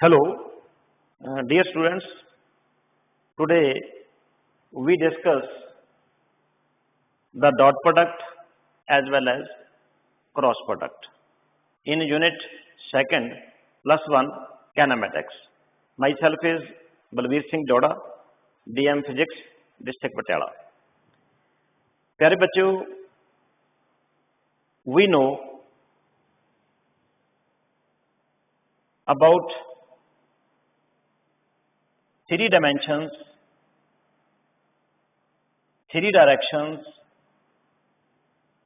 Hello, dear students. Today we discuss the dot product as well as cross product in unit second +1 kinematics. Myself is Balbir Singh Joda, DM Physics, District Patiala. प्यारे बच्चों, we know about three dimensions, three directions,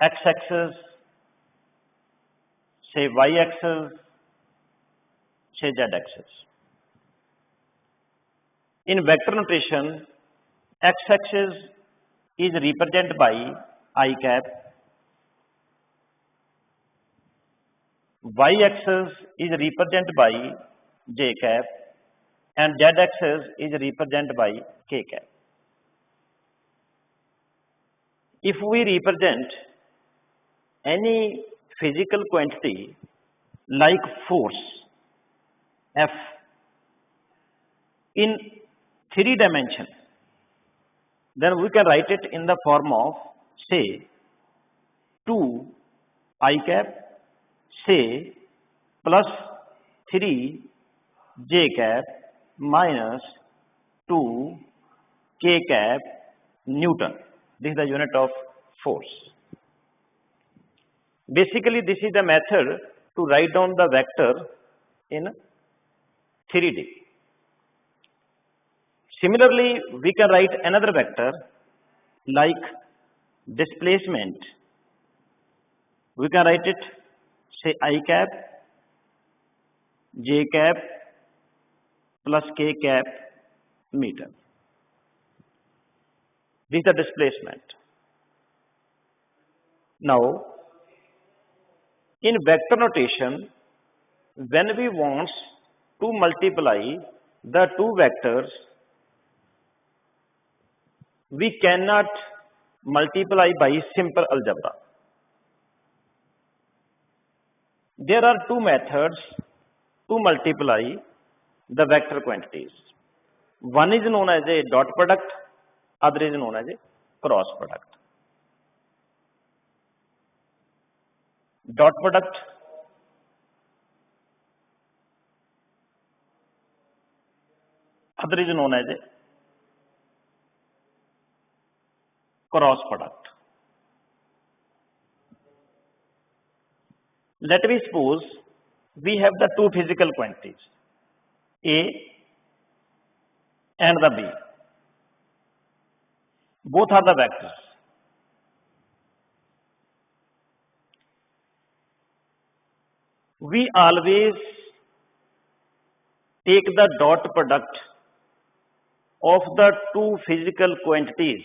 x-axis, say y-axis, say z-axis. In vector notation, x-axis is represented by I cap, y-axis is represented by j cap, and z-axis is represented by k cap. If we represent any physical quantity like force F in three dimensions, then we can write it in the form of, say, 2 I cap, say, plus 3 j cap minus 2 k cap Newton. This is the unit of force. Basically, this is the method to write down the vector in 3D. Similarly, we can write another vector like displacement. We can write it, say, I cap, j cap plus k cap meter. This is the displacement. Now, in vector notation, when we want to multiply the two vectors, we cannot multiply by simple algebra. There are two methods to multiply the vector quantities. One is known as a dot product, other is known as a cross product. Dot product other is known as a cross product. Let me suppose we have the two physical quantities, A and the B. Both are the vectors. We always take the dot product of the two physical quantities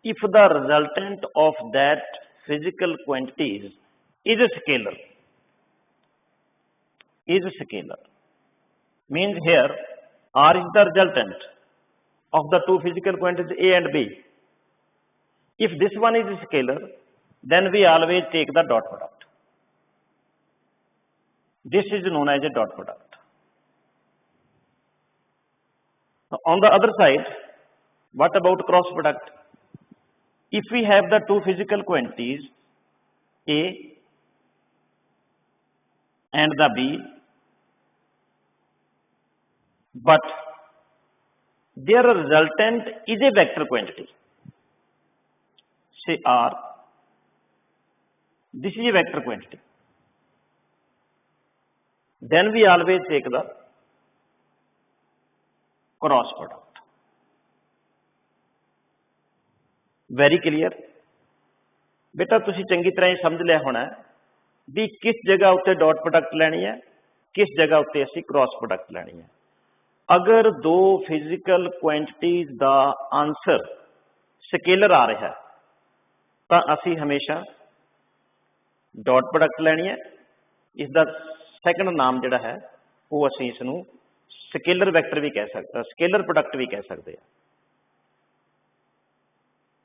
if the resultant of that physical quantities is a scalar. Is a scalar. Means here R is the resultant of the two physical quantities A and B. If this one is a scalar, then we always take the dot product. This is known as a dot product. Now, on the other side, what about cross product? If we have the two physical quantities A and the B, but their resultant is a vector quantity, say R, this is a vector quantity, then we always take the cross product. Very clear? बेटा तुसी चंगी तरह समझ लिया होना भी किस जगह उत्ते डॉट प्रोडक्ट लेनी है, किस जगह उत्ते असी क्रॉस प्रोडक्ट लेनी है. अगर दो फिजिकल क्वांटिटीज दा आंसर स्केलर आ रहा है तो असी हमेशा डॉट प्रोडक्ट लेनी है. इसका सैकंड नाम जिहड़ा है वो असी इसनूं स्केलर वैक्टर भी कह सकते, स्केलर प्रोडक्ट भी कह सकते हैं.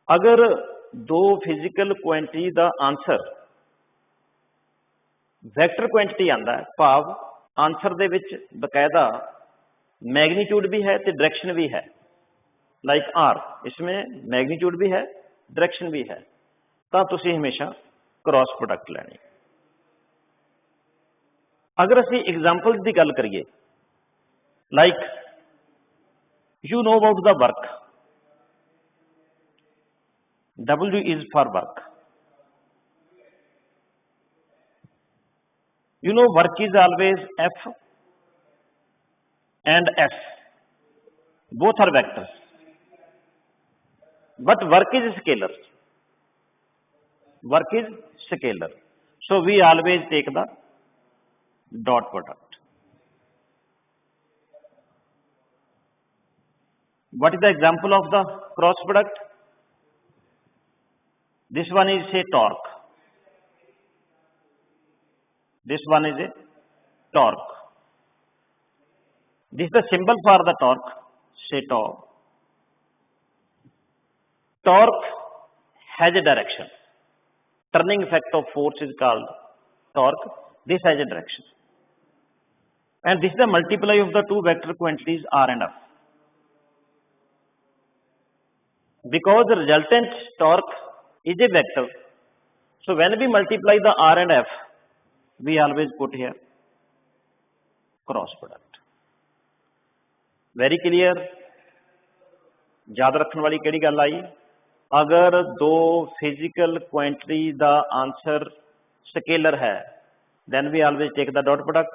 अगर दो फिजिकल क्वांटिटी का आंसर वैक्टर क्वांटिटी आंदा है, भाव आंसर दे विच बकायदा मैग्नीट्यूड भी है तो डायरेक्शन भी है, लाइक आर, इसमें मैग्नीट्यूड भी है डायरेक्शन भी है, तो तुसीं हमेशा क्रॉस प्रोडक्ट लैनी। अगर असीं एग्जाम्पल्स की गल करिए, like you know about the work, W is for work. You know work is always F and S. Both are vectors. But work is scalar. Work is scalar. So we always take the dot product. What is the example of the cross product? This one is say torque. This one is a torque. This is the symbol for the torque, say tau. Torque has a direction. Turning effect of force is called torque. This has a direction. And this is the multiply of the two vector quantities R and F. Because the resultant torque is a vector, so when we multiply the R and F, we always put here cross product. Very clear? याद रखने वाली केड़ी गल आई, अगर दो physical quantity दा answer scalar है, then we always take the dot product.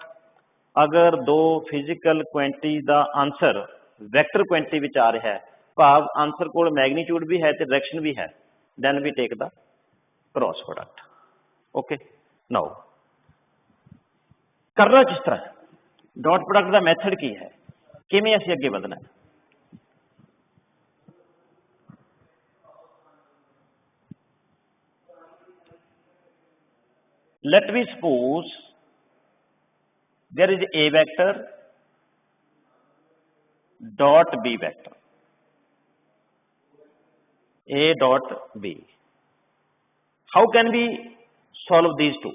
अगर दो फिजिकल क्वांटिटी दा आंसर वेक्टर क्वांटिटी विच आ रहा है, भाव आंसर कोल मैग्नीट्यूड भी है ते डायरेक्शन भी है, then we take the cross product. Okay, now करना किस तरह, डॉट प्रोडक्ट का मैथड की है, किवें असीं अगे वधना है। Let me suppose there is a vector dot b vector, a dot b. How can we solve these two?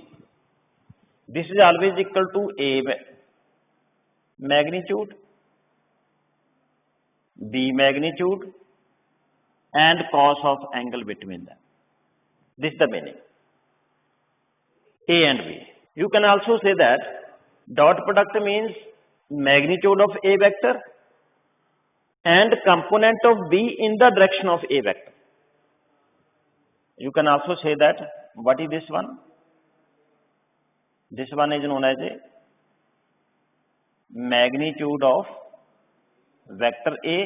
This is always equal to a magnitude, b magnitude, and cos of angle between them. This is the meaning. A and B. You can also say that dot product means magnitude of A vector and component of B in the direction of A vector. You can also say that what is this one? This one is known as a magnitude of vector A,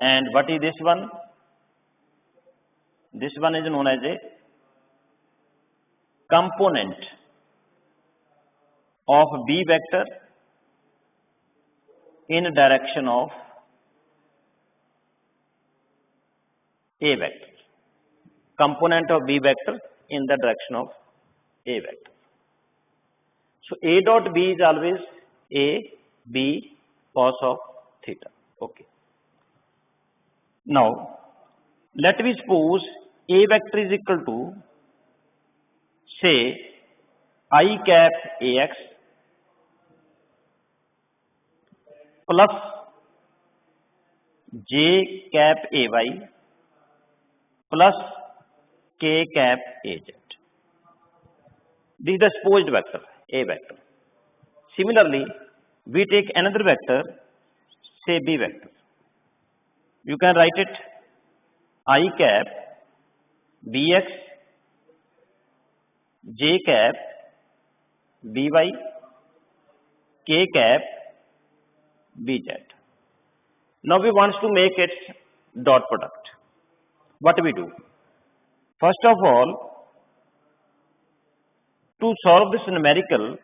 and what is this one? This one is known as a component of B vector in direction of A vector. Component of B vector in the direction of A vector. So A dot B is always A, B, cos of theta. Okay. Now, let me suppose A vector is equal to, say, I cap AX plus J cap AY plus K cap AZ. This is the supposed vector, A vector. Similarly, we take another vector, say B vector. You can write it I cap BX, J cap BY, K cap BZ. Now we want to make its dot product. What do we do? First of all, to solve this numerical,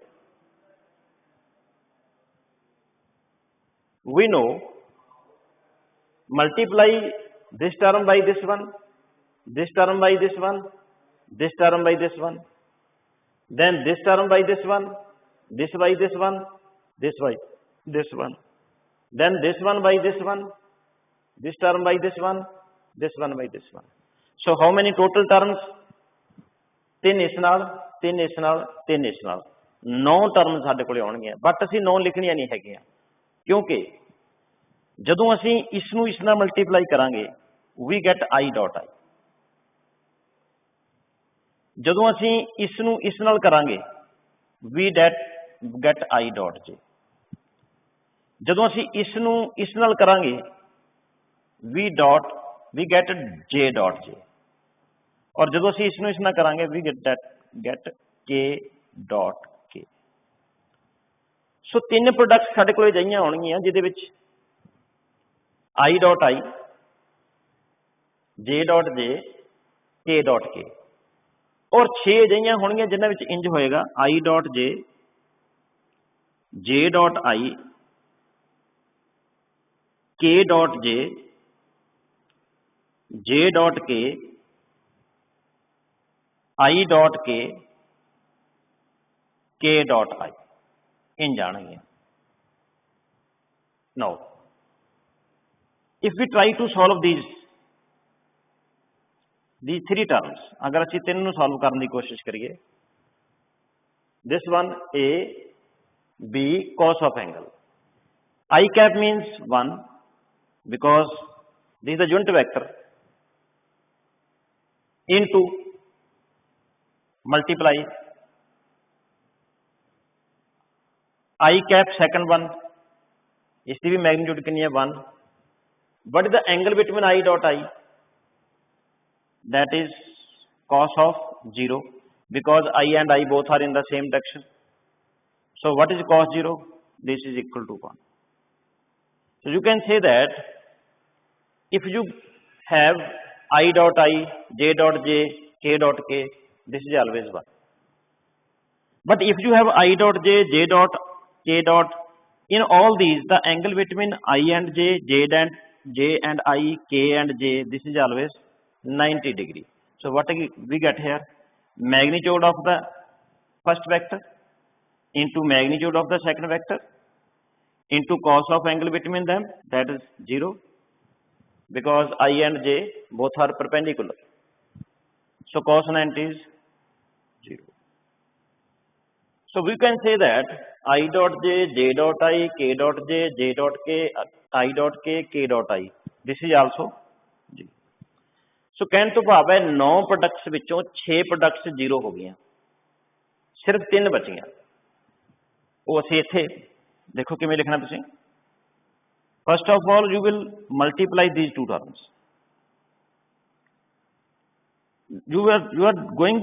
we know multiply this term by this one, this term by this one, this term by this one, then this term by this one, this by this one, this by this one, then this one by this one, this term by this one, this one by this one. So how many total terms? 3 is null, 3 is null, 3 is null. 9 term साडे कोले आउणगीਆਂ, but असीं 9 लिखणीਆਂ नहीं हैगीਆਂ, क्योंकि ਜਦੋਂ ਅਸੀਂ ਇਸ ਨੂੰ ਇਸ ਨਾਲ ਮਲਟੀਪਲਾਈ ਕਰਾਂਗੇ we get i dot i। ਜਦੋਂ ਅਸੀਂ ਇਸ ਨੂੰ ਇਸ ਨਾਲ ਕਰਾਂਗੇ we get i dot j। ਜਦੋਂ ਅਸੀਂ ਇਸ ਨੂੰ ਇਸ ਨਾਲ ਕਰਾਂਗੇ we get j dot j। ਔਰ ਜਦੋਂ ਅਸੀਂ ਇਸ ਨੂੰ ਇਸ ਨਾਲ ਕਰਾਂਗੇ we get k dot k। So ਤਿੰਨ ਪ੍ਰੋਡਕਟਸ ਸਾਡੇ ਕੋਲ ਅਜਿਹੀਆਂ ਹੋਣਗੀਆਂ ਜਿਹਦੇ ਵਿੱਚ i dot i, j dot j, k dot k। ਔਰ 6 ਅਜਿਹੀਆਂ ਹੋਣਗੀਆਂ ਜਿਨ੍ਹਾਂ ਵਿੱਚ ਇੰਜ ਹੋਏਗਾ i dot j, j dot i, k dot j, j dot k, i dot k, k dot i इन जाएंगे। Now, if we try to solve these three terms, अगर ਅਸੀਂ ਤਿੰਨ ਨੂੰ ਸੋਲਵ ਕਰਨ ਦੀ ਕੋਸ਼ਿਸ਼ ਕਰੀਏ, this one a b cos of angle, I cap means 1 because this is the unit vector into multiply I cap second one, इसकी भी magnitude कितनी है 1। What is the angle between I dot I? That is cos of 0 because I and I both are in the same direction. So what is cos 0? This is equal to 1. So you can say that if you have I dot I, j dot j, k dot k, this is always 1. But if you have I dot j, j dot k dot, in all these the angle between I and j, j and I, k and j, this is always 90 degree. So what we get here? Magnitude of the first vector into magnitude of the second vector into cos of angle between them, that is 0 because I and j both are perpendicular. So cos 90 is 0. So we can say that I dot j, j dot I, k dot j, j dot k, I dot k, k dot I, this is also 0. So कहने तो भाव है 9 products विचों 6 products 0 हो गई, सिर्फ 3 बचियां। वो असीं इत्थे देखो किवें लिखना तुसीं। First of all you will multiply these two terms. You are going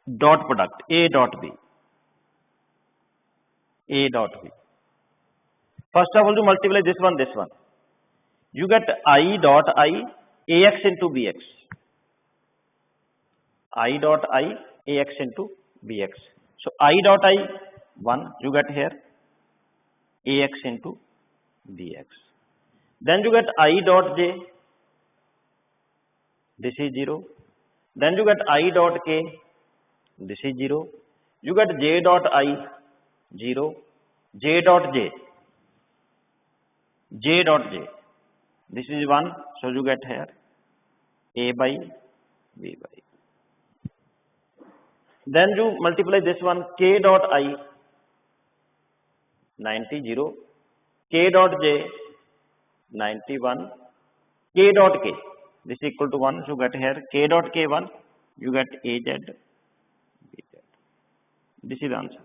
dot product a dot b, a dot b. First of all, you multiply this one, you get I dot I ax into bx, I dot I ax into bx. So I dot I 1 you get here, ax into bx. Then you get I dot j, this is 0. Then you get I dot k, this is 0. You get j dot I 0, j dot j, j dot j, this is 1. So you get here a by b by. Then you multiply this one, k dot I 90 0, k dot j 91, k dot k, this is equal to 1. So get here k dot k 1, you get az bz. This is the answer.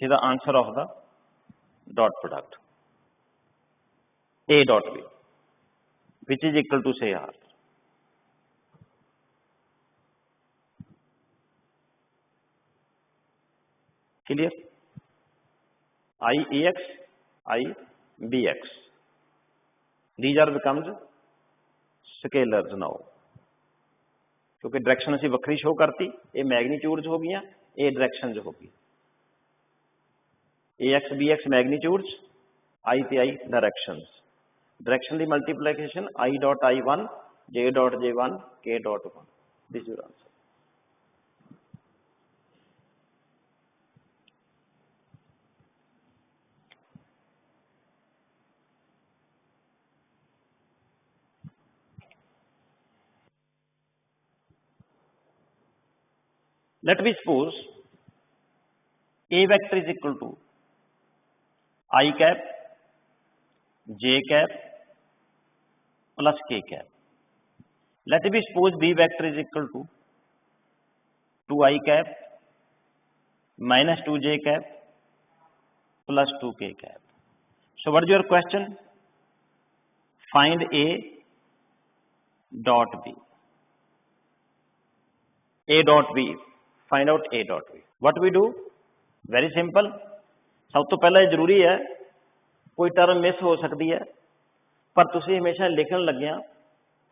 This is the answer of the dot product a dot b, which is equal to say r. Clear? I ax, I bx, these are becomes scalars now, क्योंकि direction असी वक्री show करती, ये magnitudes हो गई, ये directions हो गई, ax bx मैग्नीट्यूड्स, I ते I डायरेक्शनस, डायरेक्शन की multiplication I dot I 1, j dot j 1, k dot 1, this is your answer. Let me suppose A vector is equal to I cap j cap plus k cap. Let me suppose B vector is equal to 2i cap minus 2j cap plus 2k cap. So what is your question? Find A dot B. A dot B. Find out A dot B. What we do? Very simple. सब तो पहला जरूरी है, कोई term miss हो सकती है, पर तुसी हमेशा लिखन लग्या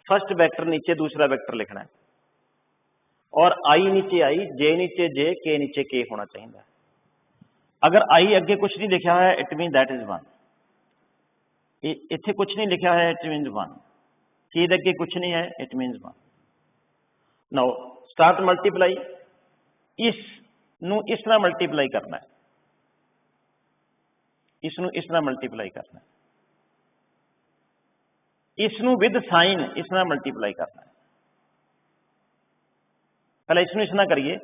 फर्स्ट वैक्टर नीचे दूसरा वैक्टर लिखना है, और आई नीचे आई, जे नीचे जे, के नीचे के होना चाहिए। अगर आई अगे कुछ नहीं लिखा है it mean that is one, इत्थे कुछ नहीं लिखा है इट मीन वन, के अगे कुछ नहीं है it mean one. Now start multiply, इस तरह मल्टीप्लाई करना है, इसनू इस तरह मल्टीप्लाई करना है, इसनू विद साइन इस तरह मल्टीप्लाई करना है। पहले इसनू इस तरह करिए,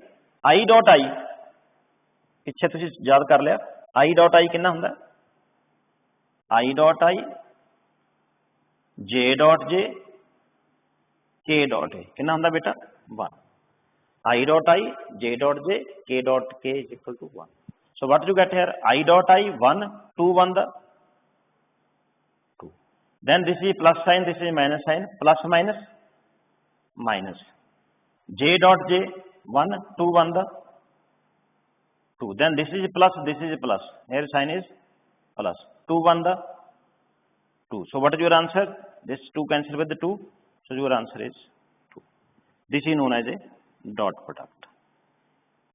आई डॉट आई पिछे तुसीं याद कर लिया, आई डॉट आई कितना हुंदा, आई dot I J dot J K dot A कितना हुंदा बेटा one, I dot I J dot J K dot K is equal to one. So what you get here? I dot I 1, 2 1 the 2. Then this is plus sign, this is minus sign, plus minus minus. J dot J 1, 2 1 the 2. Then this is plus, this is plus. Here sign is plus. 2 1 the 2. So what is your answer? This 2 cancel with the 2. So your answer is 2. This is known as a dot product.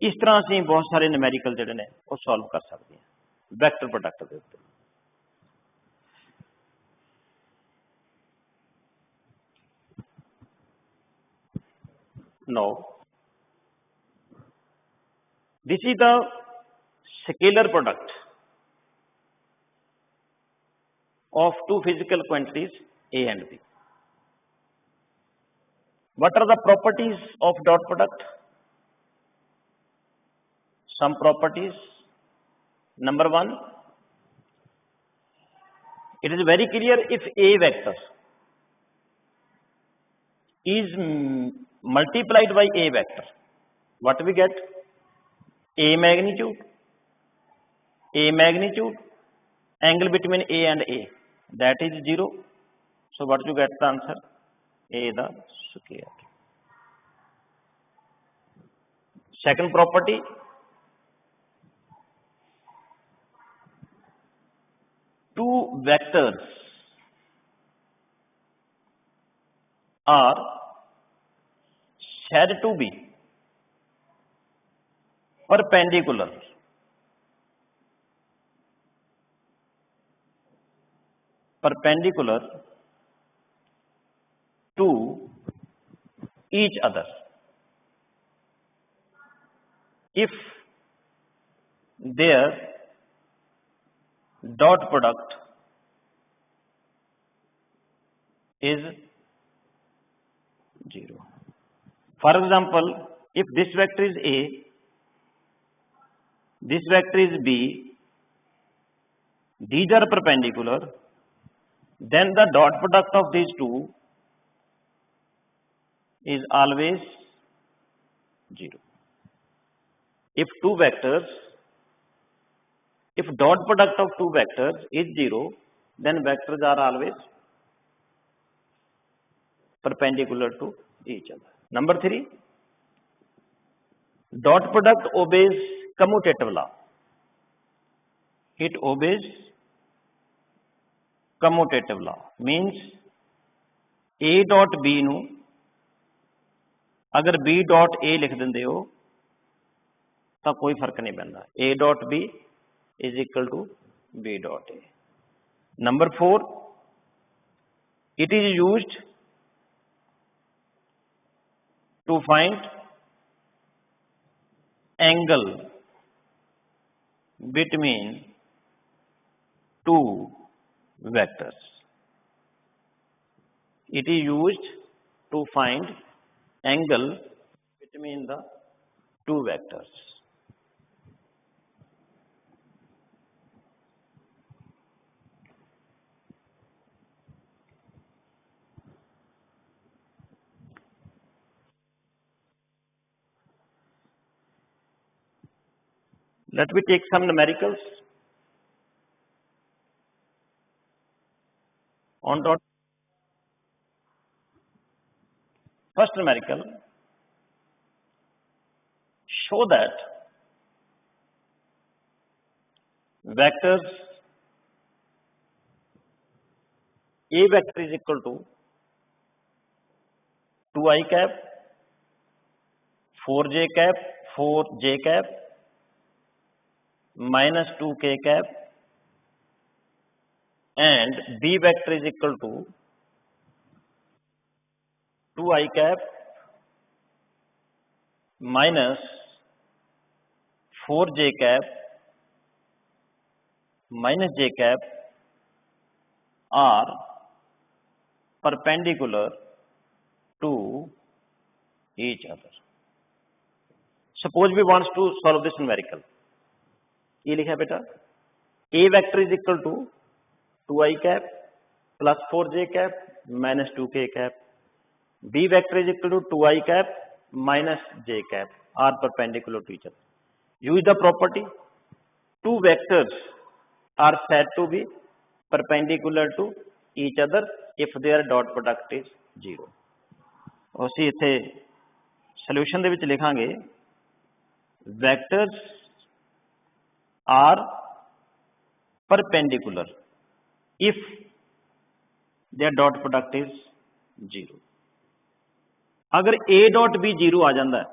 इस तरह से बहुत सारे numerical जोड़े ने वो solve कर सकते हैं वेक्टर प्रोडक्ट के उत्ते। No this is the scalar product of two physical quantities A and B. What are the properties of dot product? Some properties. Number one, it is very clear if A vector is multiplied by A vector, what we get? A magnitude, angle between A and A, that is 0. So what you get the answer? A the square. Second property, two vectors are said to be perpendicular to each other if their dot product is 0. For example, if this vector is A, this vector is B, these are perpendicular, then the dot product of these two is always 0. If two vectors, if dot product of two vectors is 0, then vectors are always perpendicular to each other. Number 3, dot product obeys commutative law. It obeys commutative law. Means A dot B nu अगर B dot A लिख देंदे हो तो कोई फर्क नहीं पैंदा। A dot B is equal to B dot A. Number 4, it is used to find angle between two vectors. It is used to find angle between the two vectors. Let me take some numericals on dot. First numerical, show that vectors A vector is equal to 2i cap, 4j cap, 4j cap, minus 2k cap, and B vector is equal to 2i cap minus 4j cap minus j cap are perpendicular to each other. Suppose we want to solve this numerical. ये लिखा बेटा, A vector is equal to 2i cap plus 4j cap minus 2k cap. B vector is equal to 2i cap minus j cap are perpendicular to each other. Use the property. Two vectors are said to be perpendicular to each other if their dot product is 0. ਅਸੀਂ ਇੱਥੇ solution ਦੇ ਵਿੱਚ ਲਿਖਾਂਗੇ vectors are perpendicular if their dot product is 0. अगर A dot B 0 आ जाता है,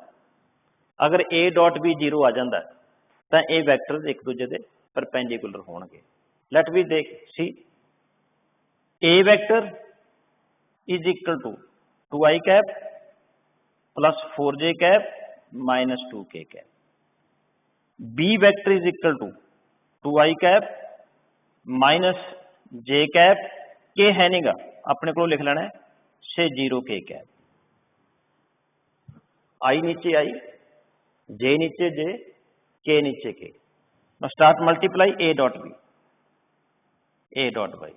अगर A dot B 0 आ जाता है तो ये वैक्टर्स एक दूजे के परपेंडिकुलर होंगे. Let we see A vector is equal to 2i cap plus 4j cap minus 2k cap. B vector is equal to 2i cap minus j cap. k है नहीं गा, अपने को लिख लेना है से 0k cap. I नीचे I, j नीचे j, k नीचे k. Now start multiply A dot B, A dot by.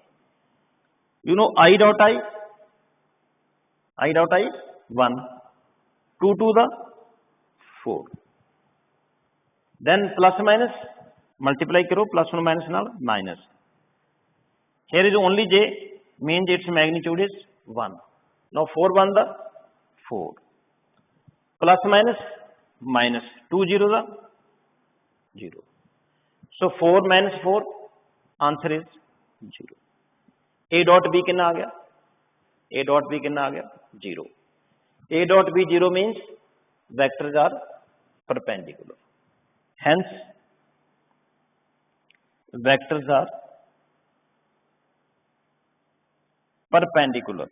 You know I dot I dot I 1, 2 to the 4. Then plus minus, multiply karo, plus or minus now, minus. Here is only j, means its magnitude is 1. Now 4 1 the 4. Plus minus, minus. 2 0 the 0. So 4 minus 4, answer is 0. A dot B कितना आ गया? A dot B कितना आ गया? 0. A dot B 0 means vectors are perpendicular. Hence, vectors are perpendicular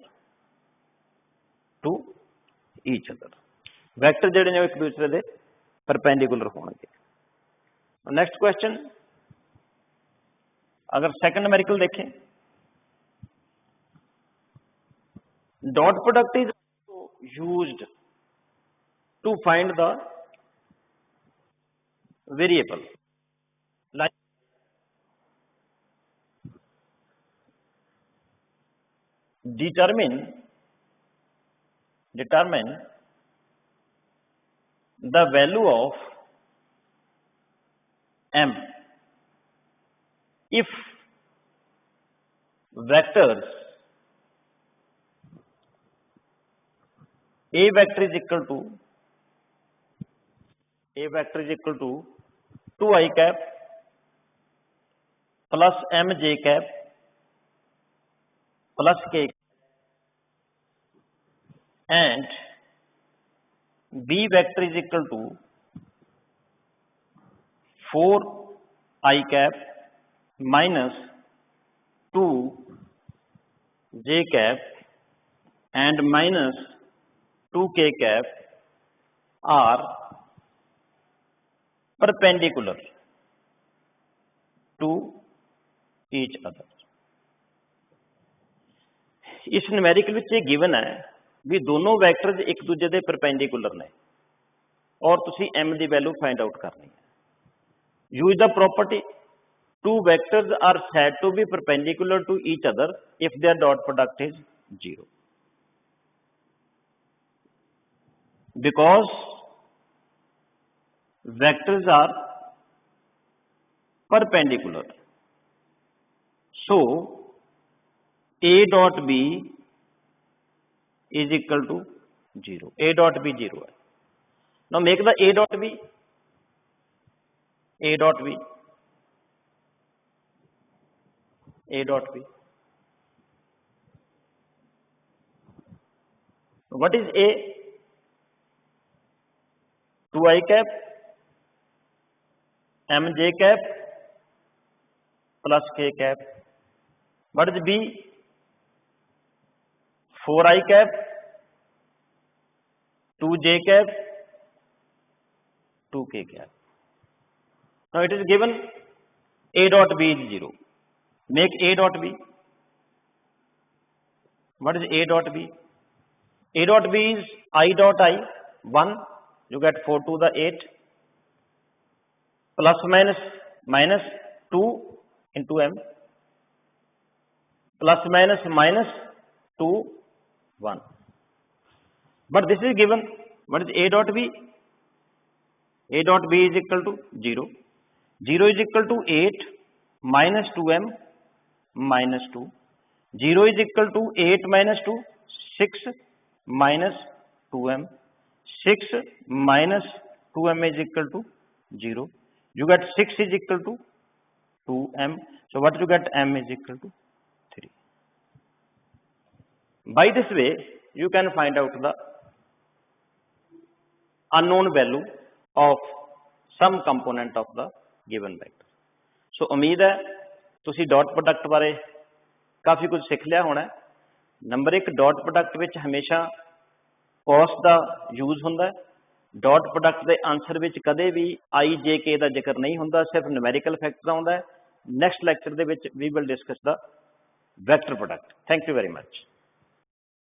to each other. Vector जेडे ने एक दूसरे दे perpendicular होंगे. Next question, अगर second numerical देखें, dot product is used to find the variable. Like determine the value of m if vectors A vector is equal to 2i cap plus mj cap plus k and B vector is equal to 4i cap minus 2j cap and minus 2k cap are perpendicular to each other. इस numerical विच ये given है भी दोनों vectors एक दूजे के perpendicular ने. और तुसी m की वैल्यू फाइंड आउट करनी है। Use the property two vectors are said to be perpendicular to each other if their dot product is 0, because vectors are perpendicular, so a dot b is equal to 0. A dot b 0 है। Now make the a dot b, a dot b, a dot b. What is a? 2i cap mj cap plus k cap. What is b? 4i cap 2j cap 2k cap. Now it is given a dot b is 0. Make a dot b. What is a dot b? A dot b is I dot I 1. You get 4 to the 8 plus minus 2 into m plus minus 2 1. But this is given. What is a dot b? A dot b is equal to 0. 0 is equal to 8 minus 2m minus 2. 0 is equal to 8 minus 2, 6 minus 2m. 6 minus 2m is equal to 0. You get 6 is equal to 2m. So what you get? M is equal to 3. By this way, you can find out the unknown value of some component of the given vector. So उम्मीद है तुसी dot product बारे काफ़ी कुछ सीख लिया होना है। नंबर 1, डॉट प्रोडक्ट विच हमेशा कॉस का यूज होंदा है। डॉट प्रोडक्ट के आंसर विच कदे भी आई जे के का जिक्र नहीं होंदा, सिर्फ न्यूमेरिकल फैक्टर आउंदा है। नैक्सट लैक्चर दे which we will discuss the vector product. Thank you very much.